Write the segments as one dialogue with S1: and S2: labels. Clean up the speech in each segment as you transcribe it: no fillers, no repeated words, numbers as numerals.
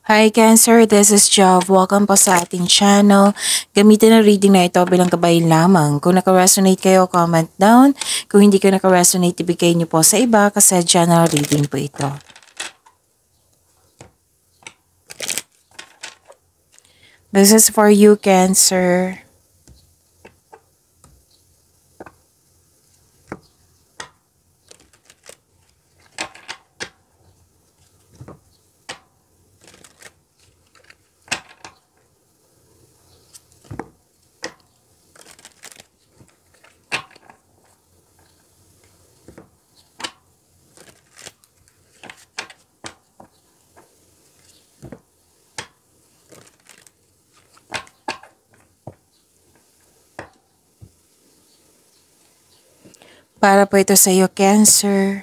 S1: Hi Cancer, this is Jov. Welcome po sa ating channel. Gamitin ang reading na ito bilang gabay lamang. Kung naka-resonate kayo, comment down. Kung hindi ko naka-resonate, ibigay niyo po sa iba kasi general reading po ito. This is for you, Cancer. Para po ito sa iyo, Cancer.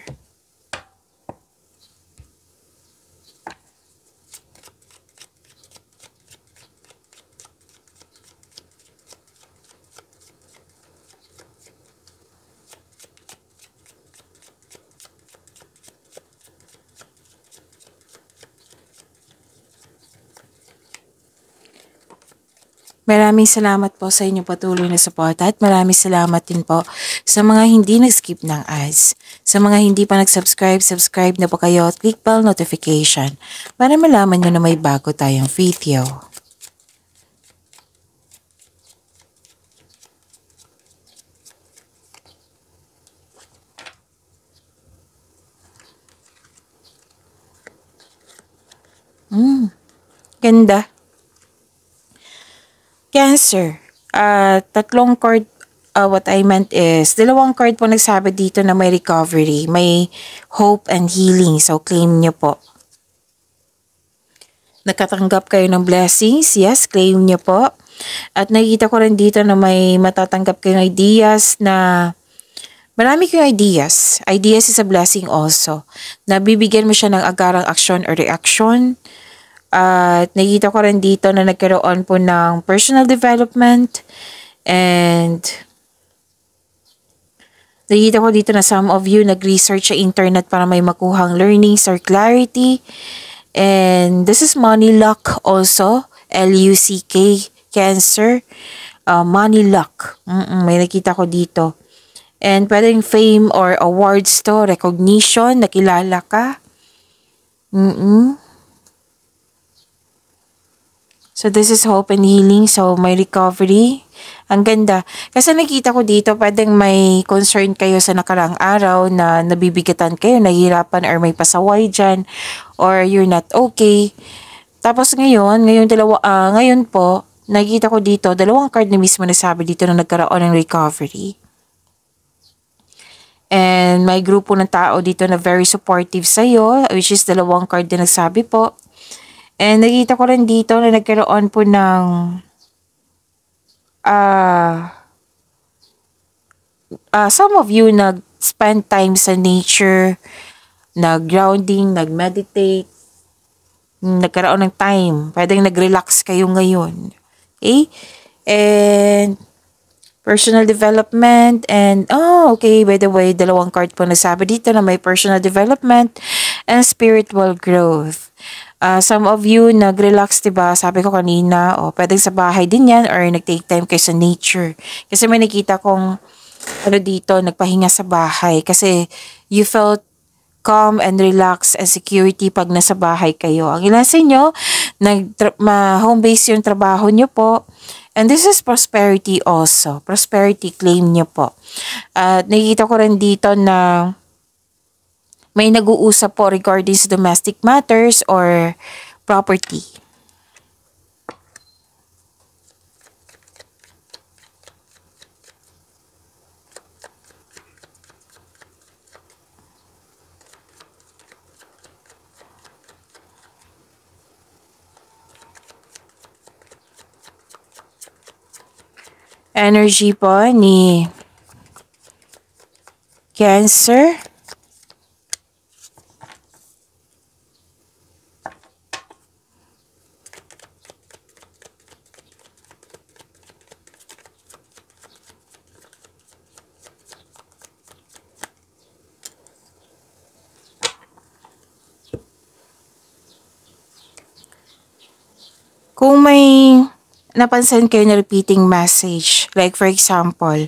S1: Maraming salamat po sa inyong patuloy na suporta at maraming salamat din po sa mga hindi nag-skip ng ads. Sa mga hindi pa nag-subscribe, subscribe na po kayo at click bell notification para malaman nyo na may bago tayong video. Ganda. Cancer. Tatlong card, what I meant is, dalawang card po nagsabi dito na may recovery, may hope and healing. So, claim nyo po. Nakatanggap kayo ng blessings. Yes, claim nyo po. At nakikita ko rin dito na may matatanggap kayong ideas na marami kayong ideas. Ideas is a blessing also. Nabibigyan mo siya ng agarang action or reaction. At nakikita ko rin dito na nagkaroon po ng personal development and nakikita ko dito na some of you nag-research sa internet para may makuhang learnings or clarity. And this is money luck also, L-U-C-K, Cancer, money luck. May nakita ko dito. And pwedeng fame or awards to, recognition, nakilala ka. So, this is hope and healing. So, may recovery. Ang ganda. Kasi nakita ko dito, pwedeng may concern kayo sa nakarang araw na nabibigatan kayo, nahihirapan or may pasaway dyan, or you're not okay. Tapos ngayon po, nakita ko dito, dalawang card na mismo nasabi dito na nagkaroon ng recovery. And may grupo ng tao dito na very supportive sa'yo, which is dalawang card na nagsabi po. And nakita ko rin dito na nagkaroon po ng some of you nag-spend time sa nature, nag-grounding, nag-meditate, nagkaroon ng time. Pwedeng nag-relax kayo ngayon. Okay? And personal development and, okay, by the way, dalawang card po nagsabi dito na may personal development and spiritual growth. Some of you nag-relax, diba? Sabi ko kanina, pwedeng sa bahay din yan or nag-take time kayo sa nature. Kasi may nakita kong, dito, nagpahinga sa bahay. Kasi you felt calm and relaxed and security pag nasa bahay kayo. Ang ilan sa inyo, home base yung trabaho nyo po. And this is prosperity also. Prosperity claim nyo po. At nakikita ko rin dito na may nag-uusap po regarding sa domestic matters or property. Energy po ni Cancer. Kung may napansin kayo na repeating message, like for example,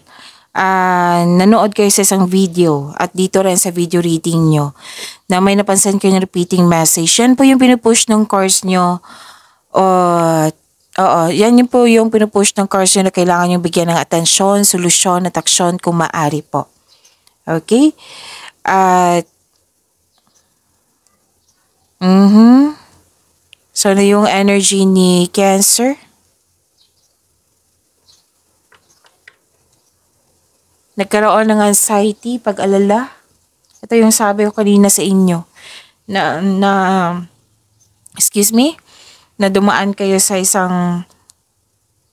S1: nanood kayo sa isang video at dito rin sa video reading nyo na may napansin kayo na repeating message, yan po yung pinupush ng course nyo. Yan yun po yung pinupush ng course nyo na kailangan nyo bigyan ng atensyon, solusyon at aksyon kung maaari po. Okay? At so, ano yung energy ni Cancer? Nagkaroon ng anxiety, pag-alala. Ito yung sabi ko kanina sa inyo. Na dumaan kayo sa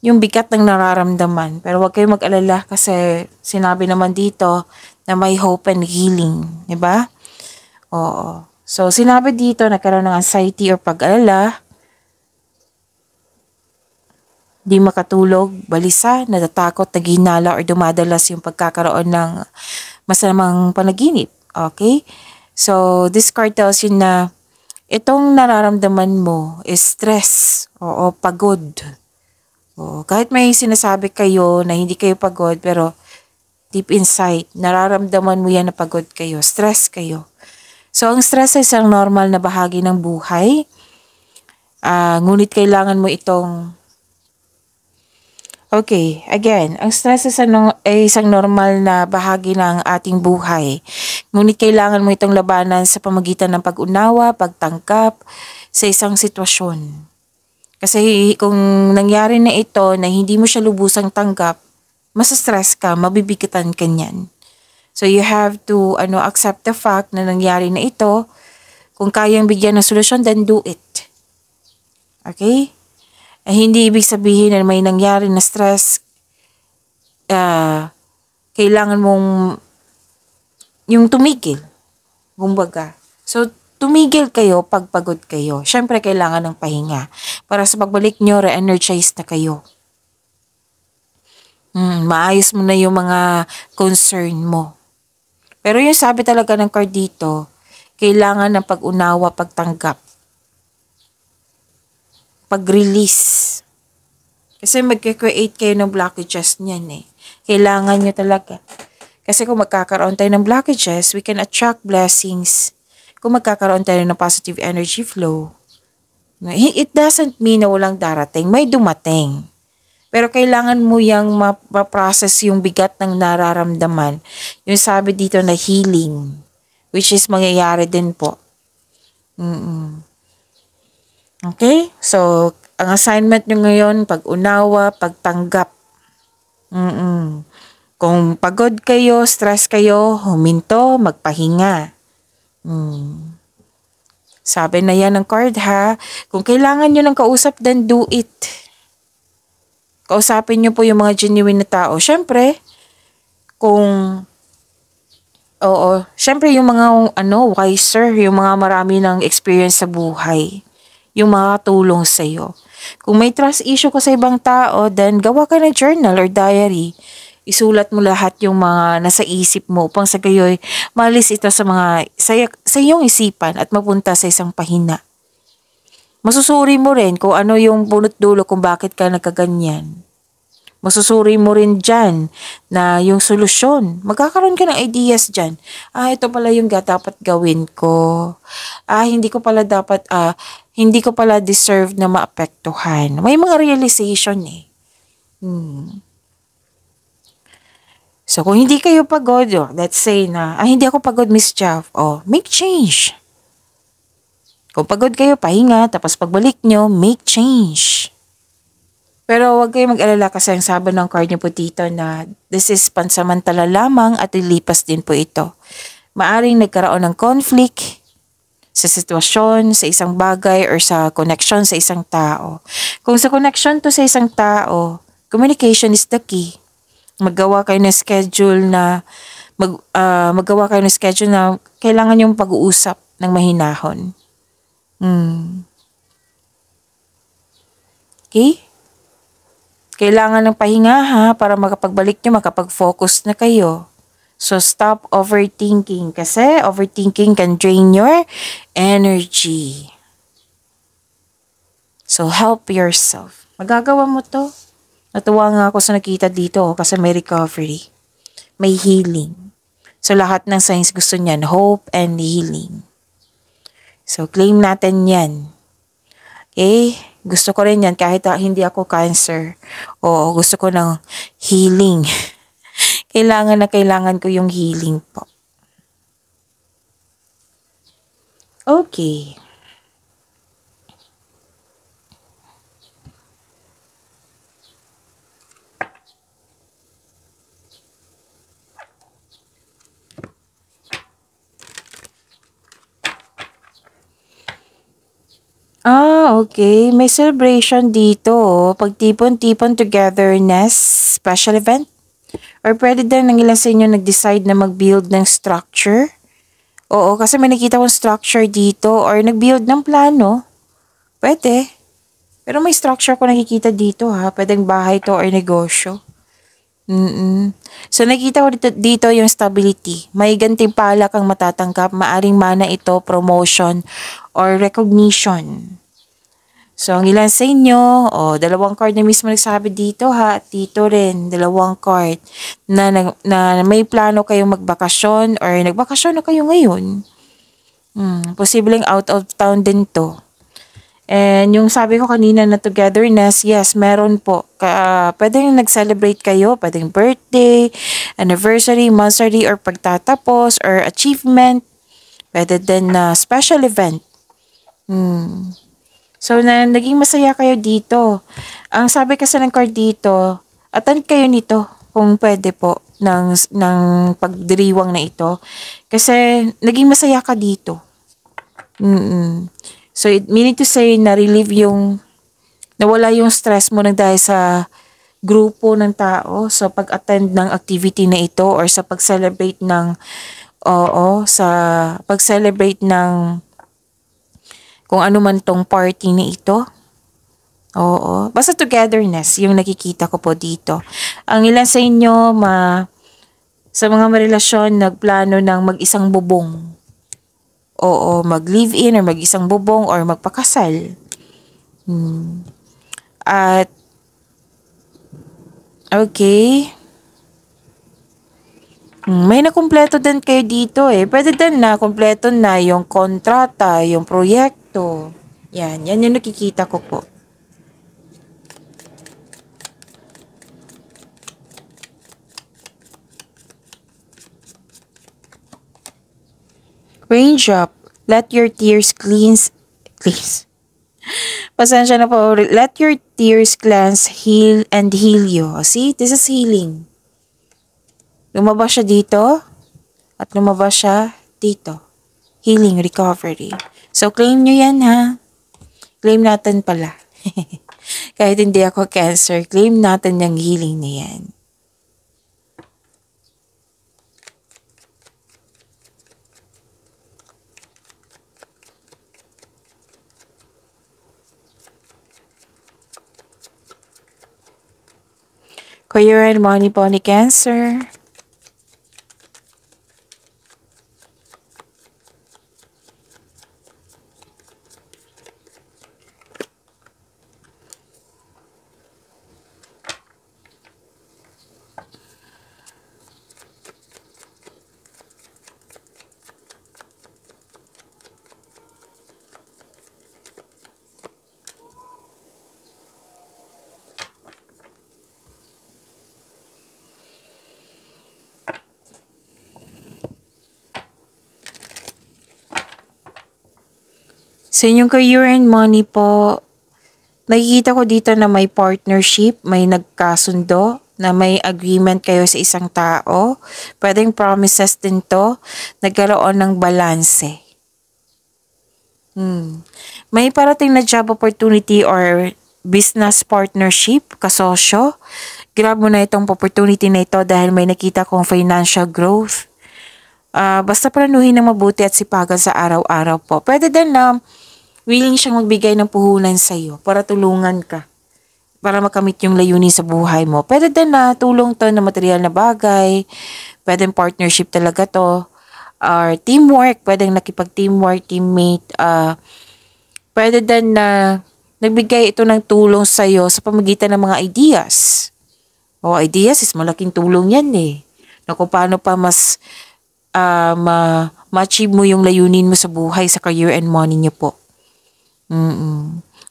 S1: yung bigat ng nararamdaman. Pero huwag kayo mag-alala kasi sinabi naman dito na may hope and healing. Diba? Oo. So, sinabi dito, nagkaroon ng anxiety or pag-alala, di makatulog, balisa, natatakot, naghinala, or dumadalas yung pagkakaroon ng masamang panaginip. Okay? So, this card tells you na itong nararamdaman mo is stress o pagod. Kahit may sinasabi kayo na hindi kayo pagod, pero deep inside, nararamdaman mo yan na pagod kayo, stress kayo. So, ang stress ay isang normal na bahagi ng buhay. Ngunit kailangan mo itong okay, again, ang stress ay isang normal na bahagi ng ating buhay. Ngunit kailangan mo itong labanan sa pamagitan ng pag-unawa, pagtangkap sa isang sitwasyon. Kasi kung nangyari na ito na hindi mo siya lubusang tanggap, masa-stress ka, mabibigatan ka niyan. So you have to accept the fact na nangyari na ito. Kung kayang bigyan ng solusyon, then do it. Okay? Hindi ibig sabihin na may nangyari na stress, kailangan mong yung tumigil. Kumbaga. So, tumigil kayo pag pagod kayo. Siyempre, kailangan ng pahinga. Para sa pagbalik nyo, re-energize na kayo. Maayos mo na yung mga concern mo. Pero yung sabi talaga ng card dito, kailangan ng pag-unawa, pagtanggap. Pag-release. Kasi magkikreate kayo ng blockages niyan eh. Kailangan nyo talaga. Kasi kung magkakaroon tayo ng blockages, we can attract blessings. Kung magkakaroon tayo ng positive energy flow, it doesn't mean na walang darating. May dumating. Pero kailangan mo yung ma-process yung bigat ng nararamdaman. Yung sabi dito na healing, which is mangyayari din po. Okay? So, ang assignment nyo ngayon, pag-unawa, pagtanggap. Kung pagod kayo, stress kayo, huminto, magpahinga. Sabi na yan ng card ha. Kung kailangan nyo ng kausap, then do it. Kausapin nyo po yung mga genuine na tao. Siyempre, siyempre yung mga wiser, yung mga marami ng experience sa buhay, yung makakatulong sa'yo. Kung may trust issue ka sa ibang tao, then gawa ka ng journal or diary. Isulat mo lahat yung mga nasa isip mo upang sa gayoy malis ito sa iyong isipan at mapunta sa isang pahina. Masusuri mo rin kung ano yung bunot dulo kung bakit ka nagkaganyan. Masusuri mo rin dyan na yung solusyon. Magkakaroon ka ng ideas dyan. Ito pala yung dapat gawin ko. Hindi ko pala deserve na maapektuhan. May mga realization eh. So, kung hindi kayo pagod, let's say na, hindi ako pagod, Miss Jav. Make change. Kung pagod kayo, pahinga. Tapos pagbalik nyo, make change. Pero huwag kayong mag-alala kasi ang sabi ng card niyo po dito na this is pansamantala lamang at lilipas din po ito. Maaring nagkaroon ng conflict sa sitwasyon, sa isang bagay, or sa connection sa isang tao. Kung sa connection to sa isang tao, communication is the key. Magawa kayo ng schedule na kailangan yung pag-uusap ng mahinahon. Okay? Kailangan ng pahinga para makapagbalik nyo, makapag-focus na kayo. So, stop overthinking kasi overthinking can drain your energy. So, help yourself. Magagawa mo to. Natuwa nga ako sa nakita dito kasi may recovery. May healing. So, lahat ng signs gusto niyan, hope and healing. So, claim natin yan. Okay? Gusto ko rin yan kahit hindi ako cancer. Oo, gusto ko ng healing. kailangan ko yung healing po. Okay. Okay. May celebration dito. Pagtipon-tipon togetherness, special event. Or pwede din ng ilan sa inyo nag-decide na mag-build ng structure. Oo, kasi may nakita kong structure dito or nag-build ng plano. Pwede. Pero may structure ko nakikita dito ha. Pwedeng bahay to or negosyo. So nakita ko dito yung stability. May gantimpala kang matatanggap. Maaring mana ito, promotion or recognition. So ang ilan sa inyo, dalawang card na mismo nagsabi dito ha. At dito rin, dalawang card na may plano kayong magbakasyon or nagbakasyon na kayo ngayon. Posibleng out of town din to. And yung sabi ko kanina na togetherness, yes, meron po. Pwedeng nag-celebrate kayo, pwedeng birthday, anniversary, monthsary, or pagtatapos, or achievement. Pwede din na special event. So, naging masaya kayo dito. Ang sabi kasi ng card dito, attend kayo nito kung pwede po ng pagdiriwang na ito. Kasi, naging masaya ka dito. So, it meaning to say na relieve nawala yung stress mo nang dahil sa grupo ng tao. So, pag-attend ng activity na ito or sa pag-celebrate kung ano man tong party na ito. Oo. Basta togetherness, yung nakikita ko po dito. Ang ilan sa inyo, sa mga marelasyon, nagplano ng mag-isang bubong. Oo, mag-live-in or mag-isang bubong or magpakasal. At, okay. May nakumpleto din kayo dito eh. Pwede din na kumpleto na yung kontrata, yung proyekto. Yan yung nakikita ko po. Raindrop, let your tears cleanse. Pasensya na po. Let your tears cleanse, heal, and heal you. See, this is healing. Lumabas siya dito, at lumabas siya dito. Healing, recovery. So, claim nyo yan ha. Claim natin pala. Kahit hindi ako cancer, claim natin yung healing na yan. Career and money po ni Cancer. Sa inyong career and money po, nakikita ko dito na may partnership, may nagkasundo, na may agreement kayo sa isang tao. Pwedeng promises din to, nagkaroon ng balanse. May parating na job opportunity or business partnership, kasosyo. Grab mo na itong opportunity na ito dahil may nakita kong financial growth. Basta planuhin ng mabuti at sipagan sa araw-araw po. Pwede din na willing siyang magbigay ng puhunan sa iyo para tulungan ka. Para makamit yung layunin sa buhay mo. Pwede din na tulong to na material na bagay. Pwede partnership talaga to. Or teamwork. Pwede nakipag-teamwork, teammate. Pwede din na nagbigay ito ng tulong sa'yo sa pamagitan ng mga ideas. O ideas is malaking tulong yan eh. Na kung paano pa mas ma-achieve mo yung layunin mo sa buhay, sa career and money niyo po.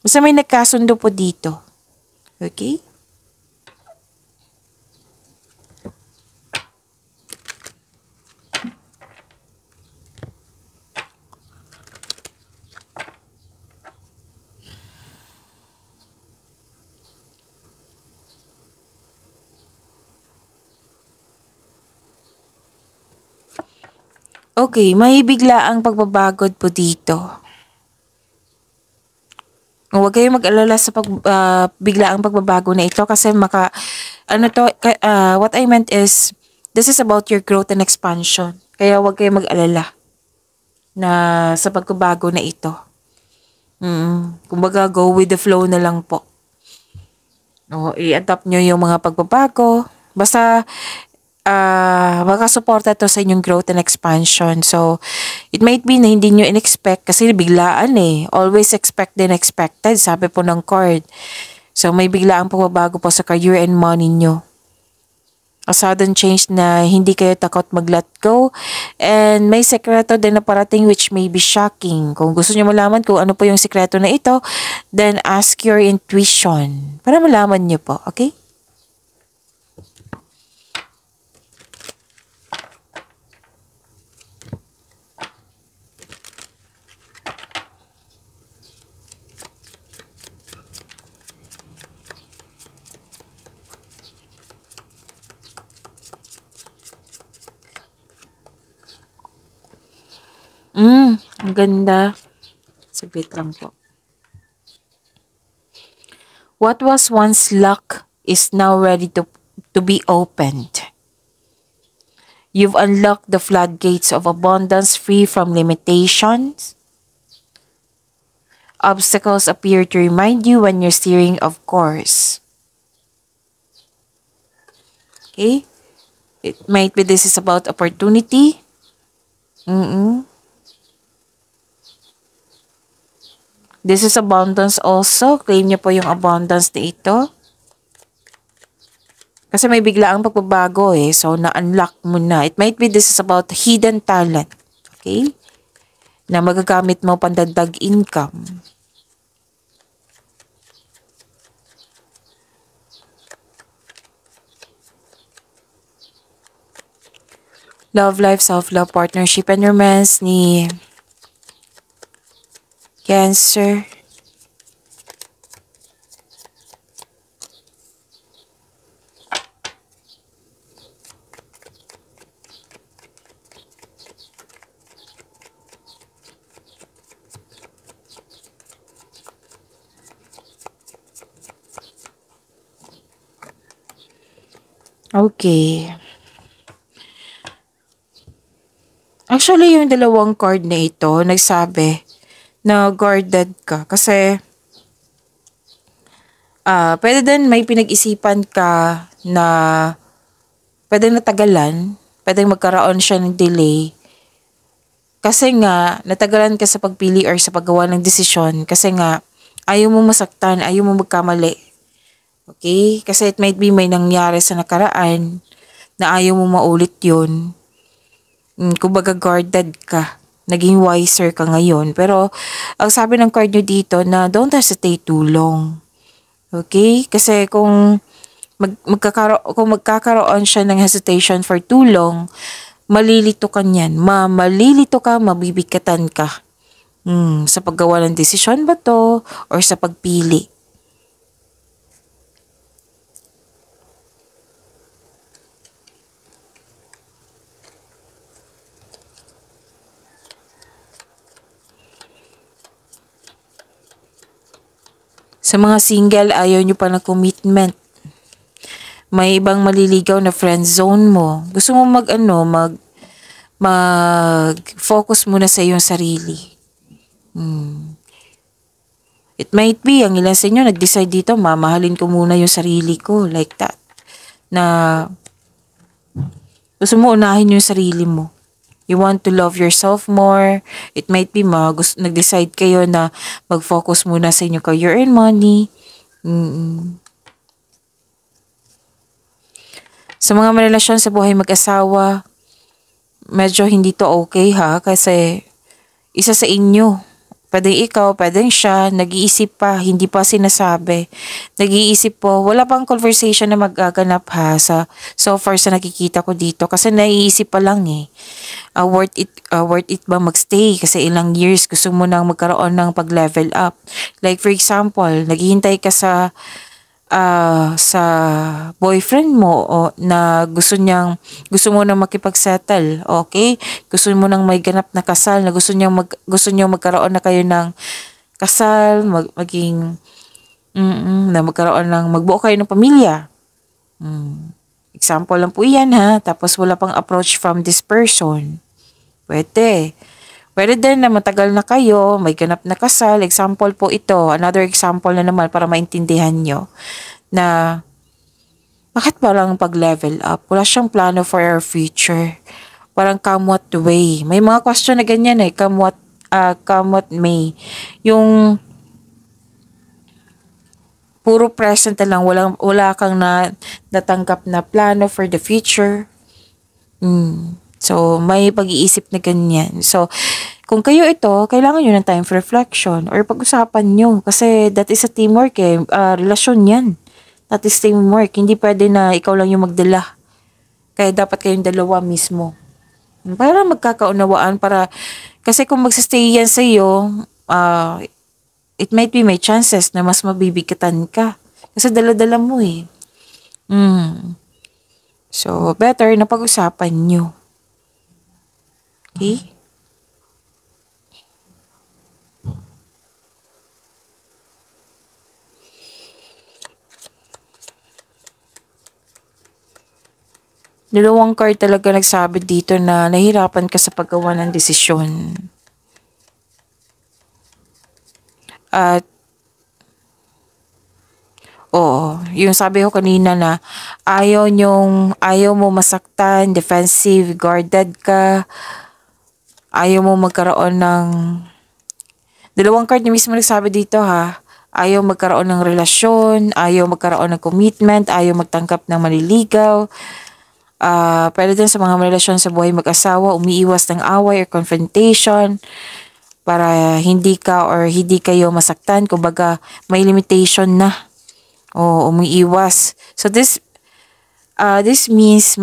S1: Basta may nagkasundo po dito. Okay? Okay, may biglaang pagbabagod po dito. Huwag kayong mag-alala sa biglaang pagbabago na ito kasi what I meant is, this is about your growth and expansion. Kaya huwag kayong mag-alala na sa pagbabago na ito. Kumbaga, go with the flow na lang po. I-adapt nyo yung mga pagbabago. Basta, makasuporta to sa inyong growth and expansion. So, it might be na hindi nyo in-expect kasi biglaan eh. Always expect the unexpected, sabi po ng card. So, may biglaang pagbabago po sa career and money nyo. A sudden change na hindi kayo takot mag-let go. And may sekreto din na parating which may be shocking. Kung gusto nyo malaman kung ano po yung sekreto na ito, then ask your intuition para malaman nyo po. Okay? Ang ganda. Saglit lang po. What was once locked is now ready to be opened. You've unlocked the floodgates of abundance free from limitations. Obstacles appear to remind you when you're steering of course. Okay? It might be this is about opportunity. This is abundance also. Claim niyo po yung abundance na ito. Kasi may biglaang pagbabago eh. So, na-unlock mo na. It might be this is about hidden talent. Okay? Na magagamit mo pandagdag income. Love life, self-love, partnership, and romance ni Cancer. Okay. Actually, yung dalawang card na ito, nagsabi na guarded ka. Kasi, pwede din may pinag-isipan ka na pwede natagalan, pwede magkaroon siya ng delay. Kasi nga, natagalan ka sa pagpili or sa paggawa ng desisyon. Kasi nga, ayaw mo masaktan, ayaw mo magkamali. Okay? Kasi it might be may nangyari sa nakaraan na ayaw mo maulit yun. Kumbaga guarded ka. Naging wiser ka ngayon. Pero, ang sabi ng card nyo dito na don't hesitate too long. Okay? Kasi kung magkakaroon siya ng hesitation for too long, malilito ka niyan. Malilito ka, mabibigatan ka. Sa paggawa ng desisyon ba to? Or sa pagpili? Sa mga single, ayaw nyo pa ng commitment. May ibang maliligaw na friend zone mo. Gusto mo mag-focus muna sa iyong sarili. It might be, ang ilan sa inyo nag-decide dito, mamahalin ko muna yung sarili ko. Like that. Na gusto mo unahin yung sarili mo. you want to love yourself more. It might be nag-decide kayo na mag-focus muna sa inyong career and money. Sa mga relasyon sa buhay mag-asawa, medyo hindi to okay ha, kasi isa sa inyo, pwedeng ikaw, pwedeng siya, nag-iisip pa, hindi pa sinasabi. Nag-iisip po, wala pang conversation na magaganap ha, so far sa nakikita ko dito, kasi naiisip pa lang eh. Worth it ba magstay? Kasi ilang years gusto mo nang magkaroon ng pag-level up. Like for example, naghihintay ka sa boyfriend mo o na gusto mo nang makipagsettle, okay? Gusto mo nang may ganap na kasal, na gusto niyo magkaroon na kayo ng kasal, na magkaroon ng magbuo kayo ng pamilya. Example lang po iyan ha, tapos wala pang approach from this person. Pwede. Pwede din na matagal na kayo, may ganap na kasal. Example po ito, another example na naman para maintindihan nyo na bakit parang pag-level up? Wala siyang plano for our future. Parang come what way. May mga question na ganyan eh, come what may. Yung puro present na lang, wala kang natanggap na plano for the future. So, may pag-iisip na ganyan. So, kung kayo ito, kailangan nyo ng time for reflection or pag-usapan nyo. Kasi that is a teamwork eh. Relasyon yan. That is teamwork. Hindi pwede na ikaw lang yung magdala. Kaya dapat kayong dalawa mismo. Para magkakaunawaan. Kasi kung magsastay yan sa'yo, it might be may chances na mas mabibigatan ka. Kasi dala-dala mo eh. So, better na pag-usapan nyo. Okay? Dalawang card talaga nagsabi dito na nahihirapan ka sa paggawa ng desisyon. At yung sabi ko kanina na ayaw mo masaktan, defensive, guarded ka, ayaw mo magkaroon ng dalawang card niya mismo nagsabi dito ha. Ayaw magkaroon ng relasyon, ayaw magkaroon ng commitment, ayaw magtanggap ng manliligaw. Pwede din sa mga relasyon sa buhay mag-asawa, umiiwas ng away or confrontation para hindi kayo masaktan. Kumbaga, may limitation na. Umiiwas. So this means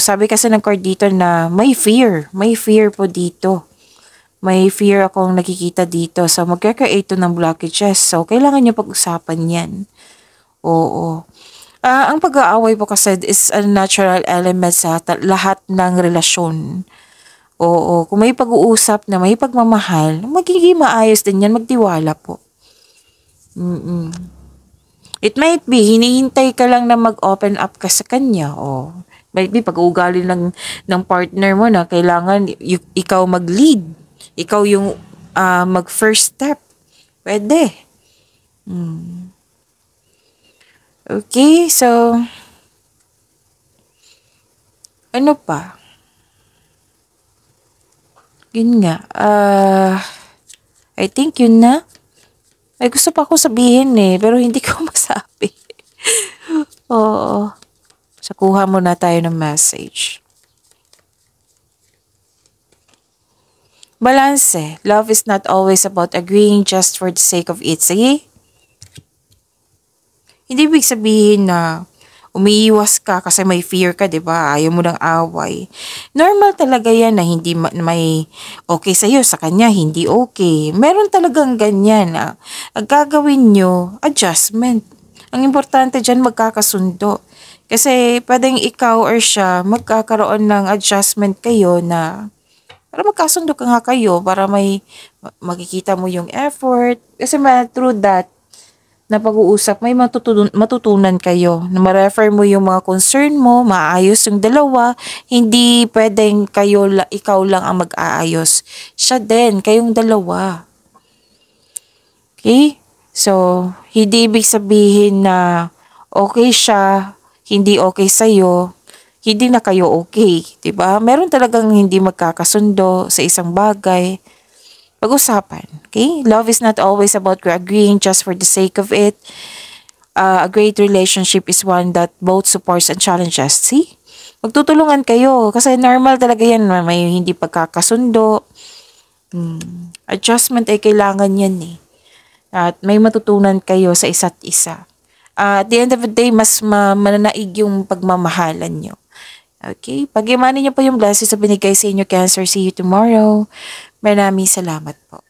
S1: sabi kasi ng card dito na may fear po dito. May fear akong nakikita dito. So, magkaka-create ng blockages. So, kailangan nyo pag-usapan yan. Ang pag-aaway po kasi is a natural element sa lahat ng relasyon. Kung may pag-uusap na may pagmamahal, magiging maayos din yan, magtiwala po. It might be, hinihintay ka lang na mag-open up ka sa kanya. Might be, pag-uugali ng partner mo na kailangan ikaw mag-lead. Ikaw yung mag-first step. Pwede. Okay, so, ano pa? Yun nga. I think yun na. Ay, gusto pa ako sabihin eh, pero hindi ko masabi. So, kuha muna tayo ng message. Balance. Love is not always about agreeing just for the sake of it. Sige? Hindi ibig sabihin na umiiwas ka kasi may fear ka, diba? Ayaw mo ng away. Normal talaga yan na hindi may okay sa'yo, sa kanya hindi okay. Meron talagang ganyan na ang gagawin nyo, adjustment. Ang importante dyan, magkakasundo. Kasi pwedeng ikaw or siya, magkakaroon ng adjustment kayo na para magkasundo ka nga kayo, para may makikita mo yung effort. Kasi through that, na pag-uusap, may matutunan kayo. Na ma-refer mo yung mga concern mo, maayos yung dalawa. Hindi pwedeng ikaw lang ang mag-aayos. Siya din, kayong dalawa. Okay? So, hindi ibig sabihin na okay siya, hindi okay sa'yo. hindi na kayo okay, 'di ba? Meron talagang hindi magkakasundo sa isang bagay. Pag-usapan, okay? Love is not always about agreeing just for the sake of it. A great relationship is one that both supports and challenges. See? Magtutulungan kayo kasi normal talaga yan. May hindi pagkakasundo. Adjustment ay kailangan yan eh. At may matutunan kayo sa isa't isa. At the end of the day, mas mananaig yung pagmamahalan nyo. Okay? Pag-imanin nyo po yung blessings na binigay sa inyo, Cancer. See you tomorrow. Maraming salamat po.